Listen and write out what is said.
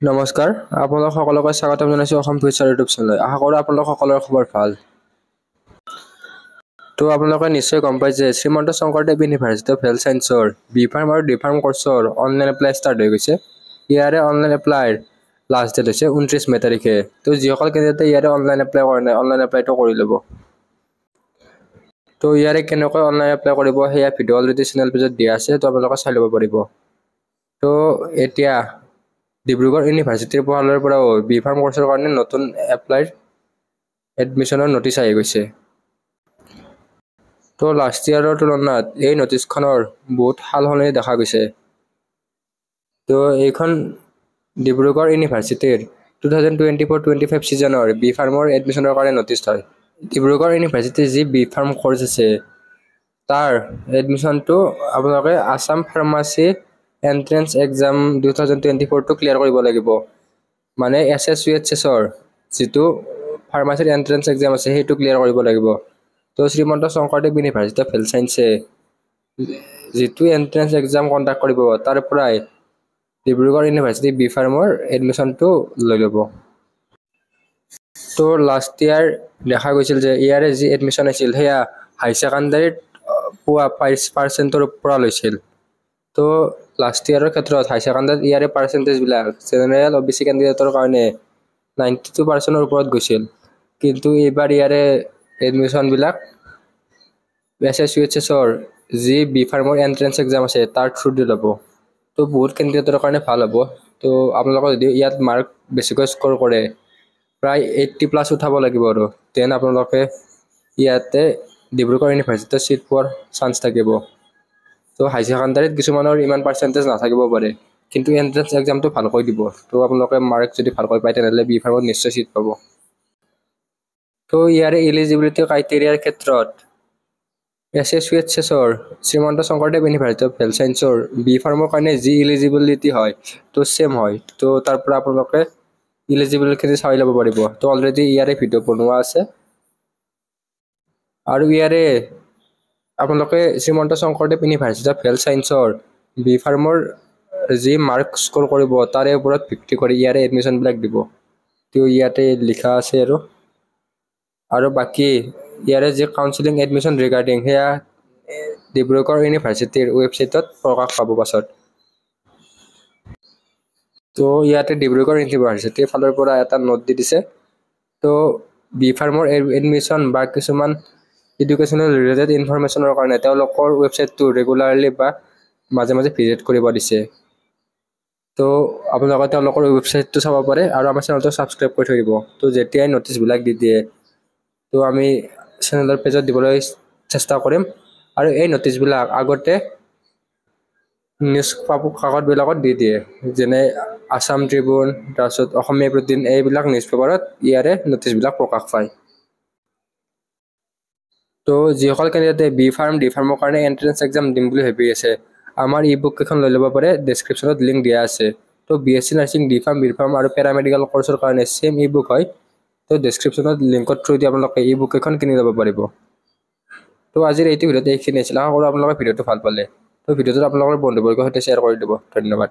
নমস্কাৰ, আপোনালোক সকলোকে স্বাগতম জনাইছোঁ অসম ফিউচাৰ ইউটিউব চেনেললৈ। আশা কৰোঁ আপোনালোক সকলোৰে খবৰ ভাল। তো আপোনালোকে নিশ্চয় গম পায় যে Srimanta Sankardev university of health ছায়েন্সৰ বি ফাৰ্ম আৰু ডি ফাৰ্ম কৰ্চৰ অনলাইন এপ্লাই ষ্টাৰ্ট হৈ গৈছে। ইয়াৰে অনলাইন এপ্লাইৰ লাষ্ট ডেট হৈছে 29 মে তাৰিখে। তো যিসকল কেণ্ডিডেটে ইয়াৰে অনলাইন এপ্লাই কৰা নাই, অনলাইন এপ্লাইটো কৰি ল'ব। তো ইয়াৰে কেনেকৈ অনলাইন এপ্লাই কৰিব সেয়া ভিডিঅ' অলৰেডি চেনেল পেজত দিয়া আছে, তো আপোনালোকে চাই ল'ব পাৰিব। তো এতিয়া ডিব্ৰুগড় ইউনিভাৰ্চিটিৰ ফালৰ পৰাও বি ফাৰ্ম কৰ্চৰ কাৰণে নতুন এপ্লাইৰ এডমিশ্যনৰ নটিচ আহি গৈছে। তো লাষ্ট ইয়াৰৰ তুলনাত এই নটিচখনৰ বহুত সাল সলনি দেখা গৈছে। তো এইখন ডিব্ৰুগড় ইউনিভাৰ্চিটিৰ 2024-25 ছিজনৰ বি ফাৰ্মৰ এডমিশ্যনৰ কাৰণে নটিচ হয়। ডিব্ৰুগড় ইউনিভাৰ্চিটিৰ যি বি ফাৰ্ম কৰ্চ আছে তাৰ এডমিশ্যনটো আপোনালোকে আছাম ফাৰ্মাচী এণ্ট্ৰেন্স এক্সাম 2024টো ক্লিয়াৰ কৰিব লাগিব। মানে SSUHSৰ যিটো ফাৰ্মাচীৰ এণ্ট্ৰেন্স এক্সাম আছে সেইটো ক্লিয়াৰ কৰিব লাগিব। তো Srimanta Sankardev university of health ছায়েন্সে যিটো এণ্ট্ৰেন্স এক্সাম কণ্ডাক্ট কৰিব তাৰ পৰাই ডিব্ৰুগড় ইউনিভাৰ্চিটি বি ফাৰ্মৰ এডমিশ্যনটো লৈ ল'ব। তো লাষ্ট ইয়াৰ দেখা গৈছিল যে ইয়াৰে যি এডমিশ্যন আছিল সেয়া হাই ছেকেণ্ডাৰীত পোৱা পাৰ্চেণ্টৰ পৰা লৈছিল। তো লাষ্ট ইয়াৰৰ ক্ষেত্ৰত হাই ছেকেণ্ডাৰীত ইয়াৰে পাৰ্চেণ্টেজবিলাক জেনেৰেল OBC কেণ্ডিডেটৰ কাৰণে 92%ৰ ওপৰত গৈছিল। কিন্তু এইবাৰ ইয়াৰে এডমিশ্যনবিলাক SSUHSৰ যি বি ফাৰ্মৰ এণ্ট্ৰেন্স এক্সাম আছে তাৰ থ্ৰু দি ল'ব। তো বহুত কেণ্ডিডেটৰ কাৰণে ভাল হ'ব। তো আপোনালোকে যদি ইয়াত মাৰ্ক বেছিকৈ স্ক'ৰ কৰে, প্ৰায় 80+ উঠাব লাগিব আৰু দেন আপোনালোকে ইয়াতে ডিব্ৰুগড় ইউনিভাৰ্চিটিত ছিট পোৱাৰ চান্স থাকিব। তো হাই ছেকেণ্ডাৰীত কিছুমানৰ ইমান পাৰ্চেণ্টেজ নাথাকিব পাৰে, কিন্তু এণ্ট্ৰেন্স এক্সামটো ভালকৈ দিব। তো আপোনালোকে মাৰ্ক যদি ভালকৈ পায় তেনেহ'লে বি ফাৰ্মত নিশ্চয় ছিট পাব। তো ইয়াৰে এলিজিবিলিটি ক্ৰাইটেৰিয়াৰ ক্ষেত্ৰত SSUHSৰ Srimanta Sankardev university of health ছায়েন্সৰ বি ফাৰ্মৰ কাৰণে যি এলিজিবিলিটি হয় তো ছেম হয়। তো তাৰ পৰা আপোনালোকে এলিজিবিলিটি চাই ল'ব পাৰিব। তো অলৰেডি ইয়াৰে ভিডিঅ' বনোৱা আছে আৰু ইয়াৰে আপোনালোকে Srimanta Sankardev university of health ছায়েন্সৰ বি ফাৰ্মৰ যি মাৰ্ক স্ক'ৰ কৰিব তাৰে ওপৰত ভিত্তি কৰি ইয়াৰে এডমিশ্যনবিলাক দিব। তো ইয়াতে লিখা আছে আৰু বাকী ইয়াৰে যি কাউন্সেলিং এডমিশ্যন ৰিগাৰ্ডিং সেয়া ডিব্ৰুগড় ইউনিভাৰ্চিটিৰ ৱেবছাইটত প্ৰকাশ পাব পাছত। তো ইয়াতে ডিব্ৰুগড় ইউনিভাৰ্চিটিৰ ফালৰ পৰা এটা নোট দি দিছে। তো বি ফাৰ্মৰ এডমিশ্যন বা কিছুমান এডুকেশ্যনেল ৰিলেটেড ইনফৰমেশ্যনৰ কাৰণে তেওঁলোকৰ ৱেবছাইটটো ৰেগুলাৰলি বা মাজে মাজে ভিজিট কৰিব দিছে। তো আপোনালোকে তেওঁলোকৰ ৱেবছাইটটো চাব পাৰে আৰু আমাৰ চেনেলটো ছাবস্ক্ৰাইব কৰি থৈ দিব। তো যেতিয়াই নটিচবিলাক দি দিয়ে তো আমি চেনেলৰ পেজত দিবলৈ চেষ্টা কৰিম। আৰু এই নটিচবিলাক আগতে নিউজ কাকতবিলাকত দি দিয়ে, যেনে আছাম ট্ৰিবিউন, তাৰপিছত অসমীয়া প্ৰতিদিন, এইবিলাক নিউজ পেপাৰত ইয়াৰে নটিচবিলাক প্ৰকাশ পায়। তো যিসকল কেণ্ডিডেটে বি ফাৰ্ম ডি ফাৰ্মৰ কাৰণে এণ্ট্ৰেন্স এক্সাম দিম বুলি ভাবি আছে, আমাৰ ই বুক কেইখন লৈ ল'ব পাৰে, ডেছক্ৰিপশ্যনত লিংক দিয়া আছে। তো BSc nursing D pharm B pharm আৰু পেৰামেডিকেল কৰ্চৰ কাৰণে ছেম ই বুক হয়। তো ডেছক্ৰিপশ্যনত লিংকত থ্ৰু দি আপোনালোকে ই বুক কেইখন কিনি ল'ব পাৰিব। তো আজিৰ এইটো ভিডিঅ'ত এইখিনি আছিল। আশা কৰোঁ আপোনালোকে ভিডিঅ'টো ভাল পালে। তো ভিডিঅ'টো আপোনালোকৰ বন্ধুবৰ্গৰ সৈতে শ্বেয়াৰ কৰি দিব। ধন্যবাদ।